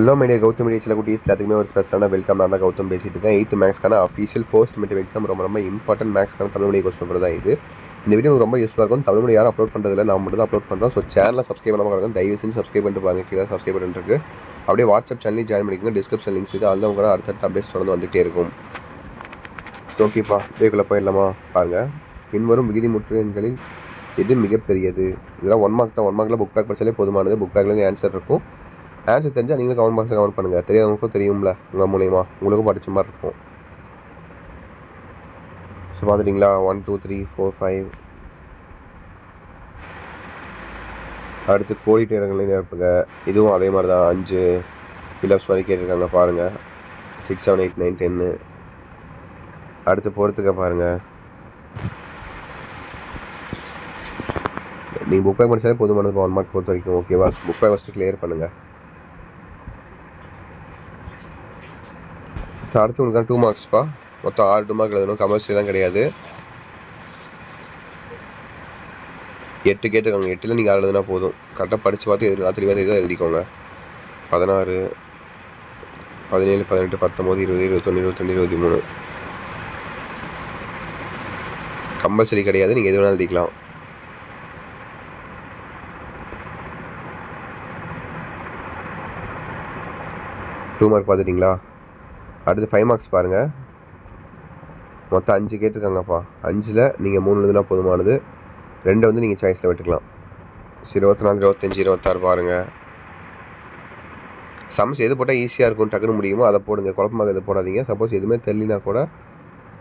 Hello my dear Gautham media சில குட்டீஸ் எல்லாத்துக்குமே ஒரு ஸ்பெஷலான வெல்கம். நான் தான் கௌதம் பேசிட்டு இருக்கேன். 8th மேக்ஸ்க்கான அஃபீஷியல் ஃபர்ஸ்ட் மிட்டம் எக்ஸாம் ரொம்ப இம்பார்ட்டன்ட் மேக்ஸ்க்கான தமிழ் மீடியா கொஸ்டின் பேப்பர் தான் இது. இந்த வீடியோ ரொம்ப யூஸ்ஃபுல்லாக இருக்கும். தமிழ் மீடியா யாரும் அப்லோட் பண்ணுறதில்ல, நான் மட்டும் தான் அப்லோட் பண்ணுறோம். ஸோ சேனலில் சப்ஸ்கிரைப் பண்ணாமல் இருக்கும், தயவு செஞ்சு சப்ஸ்கிரைப் பண்ணிட்டு பாருங்க. கீழே சப்ஸ்கிரைப் பண்ணிட்டு அப்படியே வாட்ஸ்அப் சேனலையும் ஜாயின் பண்ணிக்கோங்க. டிஸ்கிரிப்ஷன் லிங்க்ஸ் இருக்குது, அதில் உங்களால் அடுத்தடுத்த அப்டேட்ஸ் தொடர்ந்து வந்துகிட்டே இருக்கும். ஓகேப்பா, வீடியோக்குள்ளே போயிடலாமா? பாருங்கள். பின்வரும் விகுதிமுற்று எண்களில் எது மிகப்பெரியது? இதெல்லாம் 1 மார்க் தான். 1 மார்க்கில் புக் பேக் படித்தாலே போதுமானது. புக் பேக்கில் ஆன்சர் இருக்கும். ஆன்சர் தெரிஞ்சால் நீங்களும் கமெண்ட் பாக்ஸில் கமெண்ட் பண்ணுங்கள். தெரியாதவங்களுக்கும் தெரியும்ல, உங்கள் மூலியமாக உங்களுக்கும் படித்த மாதிரி இருக்கும். ஸோ பார்த்துட்டிங்களா? 1 2 3 4 5. அடுத்து கோடிட்ட இடங்களையும் நிரப்புங்க. இதுவும் அதே மாதிரி தான். 5 ஃபில்லப்ஸ் மாதிரி கேட்டிருக்காங்க பாருங்கள். 6 7 8 9 10. அடுத்து பொறுத்துக்க பாருங்கள். நீங்கள் புக் பேக் படித்தாலே போதுமானது 1 மார்க் பொறுத்த வரைக்கும். ஓகேவா? புக் பேக் ஃபஸ்ட்டு கிளியர் பண்ணுங்கள். ஸோ அடுத்து உங்களுக்கான 2 மார்க்ஸ்ப்பா. மொத்தம் 6 2 மார்க் எழுதணும். கமர்ஷியலாம் கிடையாது. 8 கேட்டுருக்காங்க. 8ல் நீங்கள் 6 எழுதுனா போதும். கரெக்டாக படித்து பார்த்து எதுனா தெளிவாக இதாக எழுதிக்கோங்க. 16 17 18 19 20 21 22 23. கம்பல்சரி கிடையாது, நீங்கள் எது வேணாலும் எழுதிக்கலாம். டூ மார்க் பார்த்துட்டிங்களா? அடுத்து 5 மார்க்ஸ் பாருங்கள். மொத்தம் 5 கேட்டிருக்காங்கப்பா. 5ல் நீங்கள் 3 எழுதுனா போதுமானது. 2 வந்து நீங்கள் சாய்ஸில் விட்டுக்கலாம். 24 25 26 பாருங்கள். சம்ஸ் எது போட்டால் ஈஸியாக இருக்கும், டக்குன்னு முடியுமோ அதை போடுங்க. குழப்பமாக எது போடாதீங்க. சப்போஸ் எதுவுமே தெரியலனா கூட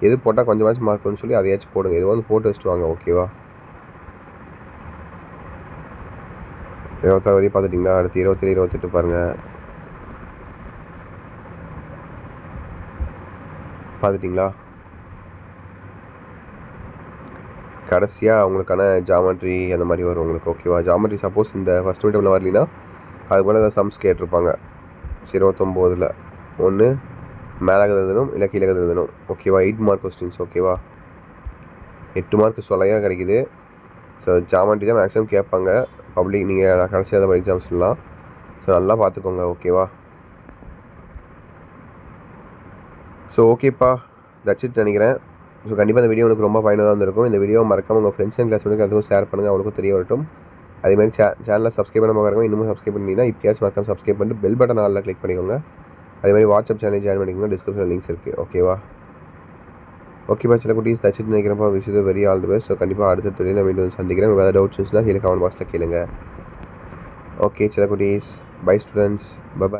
எது போட்டால் கொஞ்சமாச்சும் மார்க்குன்னு சொல்லி அதையாச்சும் போடுங்க. எது வந்து போட்டு வச்சுட்டு வாங்க. ஓகேவா? 26 வரையும் பார்த்துட்டிங்களா? அடுத்து 27 28 பாருங்கள். பார்த்துட்டிங்களா? கடைசியாக உங்களுக்கான ஜாமெட்ரி அந்த மாதிரி வரும் உங்களுக்கு. ஓகேவா? ஜாமெட்ரி சப்போஸ் இந்த ஃபஸ்ட் மிட்டமில் வரலினா அது போல் ஏதாவது சம்ஸ் கேட்டிருப்பாங்க. 29ல் ஒன்று மேலே எழுதணும், இல்லை கீழே எழுதணும். ஓகேவா? 8 மார்க் கொஸ்டின்ஸ். ஓகேவா? 8 மார்க் சொலையாக கிடைக்குது. ஸோ ஜாமெட்ரி தான் மேக்ஸிமம் கேட்பாங்க பப்ளிக். நீங்கள் கடைசியாக அதை எக்ஸாம்ஸ்லாம் ஸோ நல்லா பார்த்துக்கோங்க. ஓகேவா? ஸோ ஓகேப்பா, தட்ஸ் இட் நினைக்கிறேன். ஸோ கண்டிப்பாக இந்த வீடியோ உங்களுக்கு ரொம்ப பயனுள்ளதாக இருந்திருக்கும். இந்த வீடியோ மறக்காம உங்கள் ஃப்ரெண்ட்ஸ் அண்ட் கிளாஸ் அதுவும் ஷேர் பண்ணுங்கள், அவங்களுக்கும் தெரிய வரட்டும். அதேமாதிரி சேனலில் சப்ஸ்கிரைப் பண்ண பார்க்குறவங்க இன்னமும் சப்ஸ்கிரைப் பண்ணிங்கன்னா இப்போயாச்சும் மறக்காம சப்ஸ்கிரைப் பண்ணிட்டு பெல் பட்டன் ஆலில் கிளிக் பண்ணிக்கோங்க. அதேமாதிரி வாட்ஸ்அப் சேனல் ஜாயின் பண்ணிக்கோங்க. டிஸ்கிரிப்ஷன் லிங்க்ஸ் இருக்குது. ஓகேவா? ஓகேப்பா, சில குட்டீஸ் தட்ஸ் இட் நினைக்கிறப்பா. Wish you very all the best. So கண்டிப்பாக அடுத்த தொழில் நான் மீண்டும் சந்திக்கிறேன். வேறு டவுட்ஸ் இருந்துச்சுன்னா கீழே கமெண்ட் பாக்ஸில் கேளுங்க. ஓகே சில குட்டீஸ், பை ஸ்டூடெண்ட்ஸ், பை.